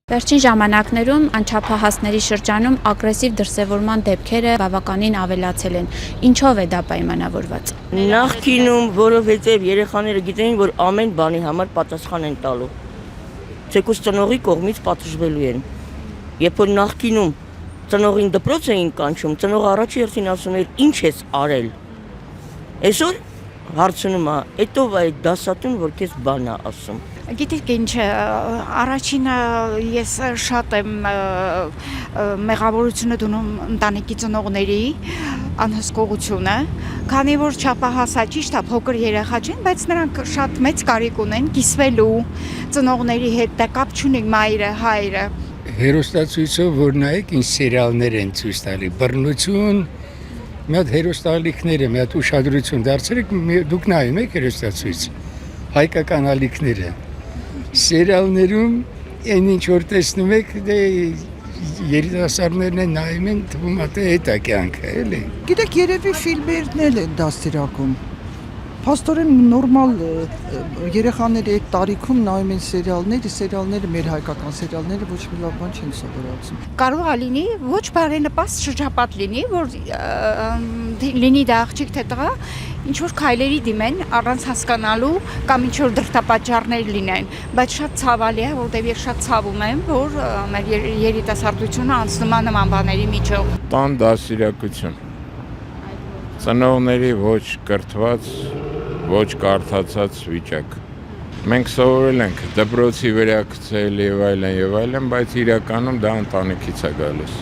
Վերջին ժամանակներում անչափահասների շրջանում ագրեսիվ դրսևորման դեպքերը բավականին ավելացել են։ Ինչով է դա պայմանավորված։ Նախկինում, որովհետև երեխաները գիտեին, որ ամեն բանի համար պատասխան են տալու։ Ցեկուս ծնողի կողմից պատժվելու են։ Երբ որ նախկինում ծնողին դպրոց էին կանչում, ծնողը առաջի հերթին ասում էր՝ ինչ ես արել։ Այսօր հարցնում է, հետո այդ դասատուն, որ քեզ բան է ասում։ Գիտեք ինչ, առաջինը ես շատ եմ մեղավորությունը դնում ընտանիքի ծնողների անհսկողությունը, քանի որ չափահասա ճիշտ է փոքր երեխա չեն, բայց նրանք շատ մեծ կարիք ունեն կիսվելու ծնողների հետ, դա կապ չունի մայրը, հայրը։ Հերոստացույցով որ նայեք ինչ սերիալներ են ցույց տալի, բռնություն, մի հատ հերոստալիքները, մի հատ ուշադրություն դարձրեք, դուք նայում եք հերոստացույց, հայկական ալիքները։ Սերիալներում այն ինչ որ տեսնում եք, դե երիտասարդներն են նայում են, թվում է թե այդ է կյանքը, էլի։ Գիտեք, երևի ֆիլմերն էլ են դաստիարակում։ Փաստորեն նորմալ երեխաների այդ տարիքում նայում են սերիալները մեր հայկական սերիալները ոչ մի լավ բան չեն սովորացնում։ Կարող է լինի ոչ բարենպաստ շրջապատ լինի, որ լինի դա աղջիկ թե տղա, ինչ որ քայլերի դիմեն առանց հասկանալու կամ ինչ որ դրդապատճառներ լինեն, բայց շատ ցավալի է, որտեղ ես շատ ցավում եմ, որ մեր երիտասարդությունը անցնում է նման բաների միջով։ Տան դաստիարակություն։ Ծնողների ոչ կրթված, ոչ կարդացած վիճակ։ Մենք սովորել ենք դպրոցի վերակցել եւ այլն, բայց իրականում դա ընտանիքից է գալիս։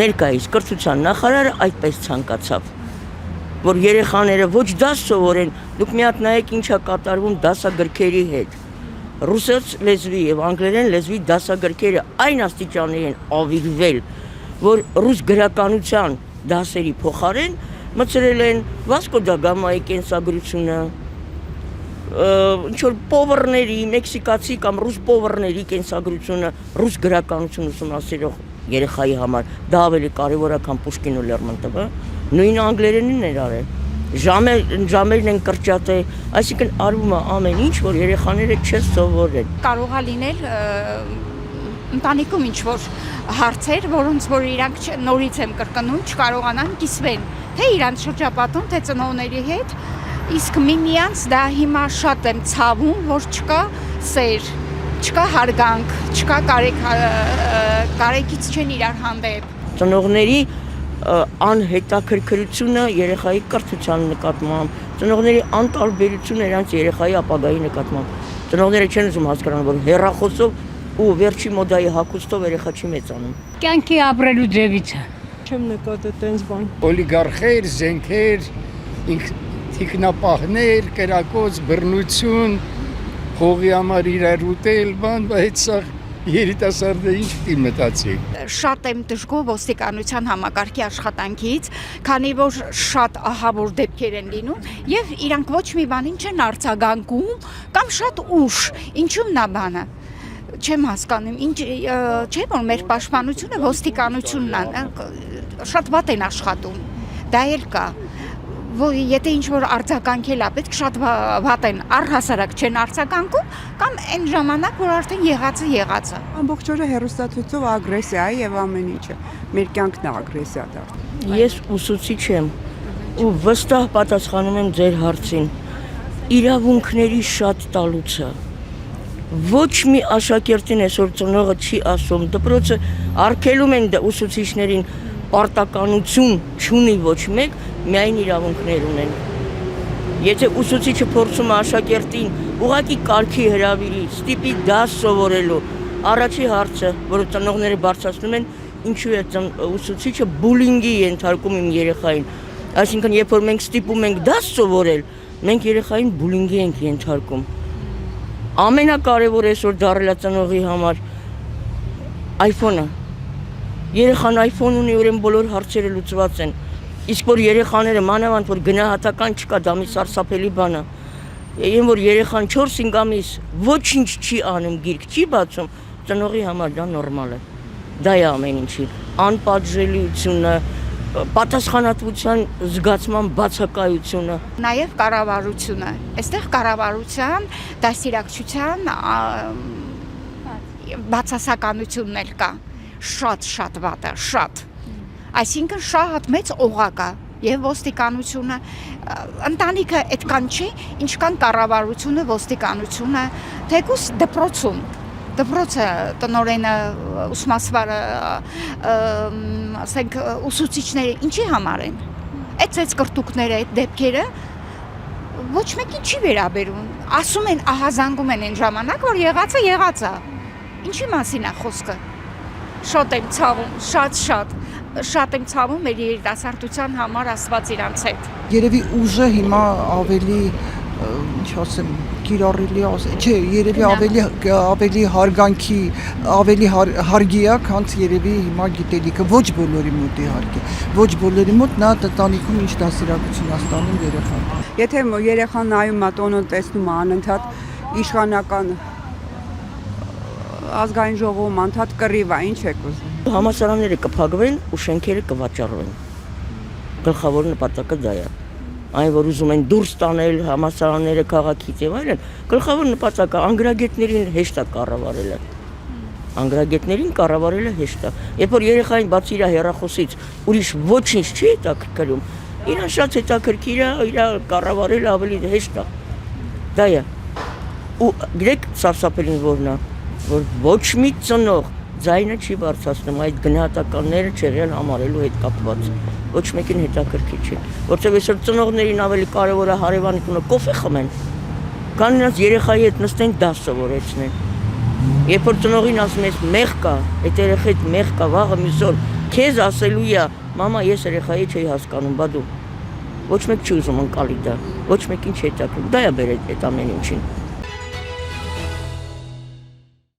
Ներկայիս կրթության նախարարը այդպես ցանկացավ, որ երեխաները ոչ դաս սովորեն, դուք մի հատ նայեք ինչ է կատարվում դասագրքերի հետ։ Ռուսաց լեզվի եւ անգլերեն լեզվի դասագրքերը այն աստիճանի են ավիրվել, որ ռուս գրականության դասերի փոխարեն մտցրել են Վասկո դա Գամայի կենսագրությունը, ինչ որ պովերների, մեքսիկացի կամ ռուս պովերների կենսագրությունը, ռուս գրականություն ուսումնասիրող երեխայի համար դա ավելի կարևոր է, քան Պուշկին ու Լերմոնտովը։ Նույն անգլերենին էր արել։ Ժամերն են կրճատել, այսինքն արվում է ամեն ինչ, որ երեխաները չսովորեն։ Կարող է լինել ընտանիքում ինչ որ հարցեր, որոնց որ իրանք նորից եմ կրկնում, չկարողանան կիսվեն, թե իրանք շրջապատում, թե ծնողների հետ, իսկ միմյանց դա հիմա շատ եմ ցավում, որ չկա սեր, չկա հարգանք, չկա կարեկից չեն իրար հանդեպ։ Ծնողների անհետաքրքրությունը երեխայի կրթության նկատմամբ, ծնողների անտարբերությունը նրանց երեխայի ապագայի նկատմամբ։ Ծնողները չեն ուզում հասկանալ, որ հեռախոսով ու վերջի մոդայի հագուստով երեխա չի մեծանում։ Կյանքի ապրելու ձևից է։ Չեմ նկատել տենց բան։ Օլիգարխեր, զենքեր, թիկնապահներ, կրակոց, բռնություն, փողի համար իրար ուտել, բան, բայց սա երիտասարդը ինչ պիտի մտածի։ Շատ եմ դժգոհ ոստիկանության համակարգի աշխատանքից, քանի որ շատ ահավոր դեպքեր են լինում եւ իրանք ոչ մի բանին չեն արձագանքում կամ շատ ուշ, ինչու՞մն է բանը։ Չեմ հասկանում, ինչ չէ՞ որ մեր պաշտպանությունը ոստիկանությունն է, շատ վատ են աշխատում։ Դա էլ կա։ Որ եթե ինչ որ արձագանքել է, պետք շատ վատ են, առհասարակ չեն արձագանքում կամ այն ժամանակ, որ արդեն եղածը։ Ամբողջ օրը հեռուստացույցով ագրեսիա է եւ ամեն ինչը։ Մեր կյանքն է ագրեսիա դարձել։ Ես ուսուցիչ եմ ու վստահ պատասխանում եմ ձեր հարցին։ Իրավունքների շատ տալուցը։ Ոչ մի աշակերտին այսօր ծնողը չի ասում, դպրոցը արգելում են ուսուցիչներին պարտականություն չունի ոչ մեկ, միայն իրավունքներ ունեն։ Եթե ուսուցիչը փորձում է աշակերտին ուղղակի կարգի հրավիրի, ստիպի դաս սովորելու, առաջի հարցը, որը ծնողները բարձրացնում են, ինչու է ուսուցիչը բուլինգի ենթարկում իմ երեխային։ Այսինքն, երբ որ մենք ստիպում ենք դաս սովորել, մենք երեխային բուլինգի ենք ենթարկում։ Ամենակարևորը այսօր դառել է ծնողի համար iPhone-ը։ Երեխան iPhone ունի, ուրեմն բոլոր հարցերը լուծված են։ Իսկ որ երեխաները մանավանդ որ գնահատական չկա, դա մի սարսափելի բան է։ Եվ որ երեխան 4-5 ամիս ոչինչ չի անում, գիրք չի բացում, ծնողի համար դա նորմալ է։ Դա է ամեն ինչի անպատժելիությունը, պատասխանատվության զգացման բացակայությունը։ Նաև կառավարությունը։ Այստեղ կառավարության, դաստիարակչության բացասականությունն էլ կա։ Շատ վատ է, շատ։ Այսինքն շատ մեծ օղակ է եւ ոստիկանությունը ընտանիքը այդքան չի, ինչքան կառավարությունը, ոստիկանությունը, թեկուս դպրոցում դպրոցը տնօրենը ուսմասվարը ասենք ուսուցիչները ինչի համար են այդ ցած կրտուկները այդ դեպքերը ոչ մեկին չի վերաբերում ասում են ահազանգում են այն ժամանակ որ եղածը ինչի մասին է խոսքը շատ եմ ցավում շատ եմ ցավում մեր երիտասարդության համար ասված իրանց հետ Երևի ուժը հիմա ավելի ինչ ասեմ, կիրառելի չէ, երևի ավելի հարգանքի, ավելի հարգի է, քան երևի հիմա գիտելիքը ոչ բոլորի մոտ իհարկե։ Ոչ բոլորի մոտ նա տանիքում ինչ դասերակցություն է ստանում երեխան։ Եթե երեխան նայում է տոնը տեսնում է անընդհատ իշխանական ազգային ժողովում անդադ կռիվ է, ինչ եք ուզում։ Համալսարանները կփակվեն ու շենքերը կվաճառվեն։ Գլխավոր նպատակը դա է։ Այն որ ուզում են դուրս տանել համալսարանները քաղաքից եւ այլն, գլխավոր նպատակը անգրագետներին հեշտ է կառավարելը։ Անգրագետներին կառավարելը հեշտ է։ Երբ որ երեխային բացի իր հեռախոսից ուրիշ ոչինչ չի հետաքրքրում, իրան շատ հետաքրքիր է իր կառավարելը ավելի հեշտ է։ Դա է։ Ու գրեք սարսափելին որն է, որ ոչ մի ծնող ձայնը չի բարձրացնում այդ գնահատականները չեղյալ համարելու հետ կապված։ Ոչ մեկին հետաքրքիր չի, որտեղ այսօր ծնողներին ավելի կարևոր է հարևանի տունը կոֆե խմեն, քան նրանց երեխայի հետ նստեն դաս սովորեցնեն։ Երբ որ ծնողին ասում ես մեղ կա, այդ երեխայդ մեղ կա, վաղը մյուս օր քեզ ասելու է, մամա ես երեխայի չի հասկանում, բա դու։ Ոչ մեկ չի ուզում ընկալի դա, ոչ մեկին չի հետաքրքրում, դա է բերել այդ ամեն ինչին։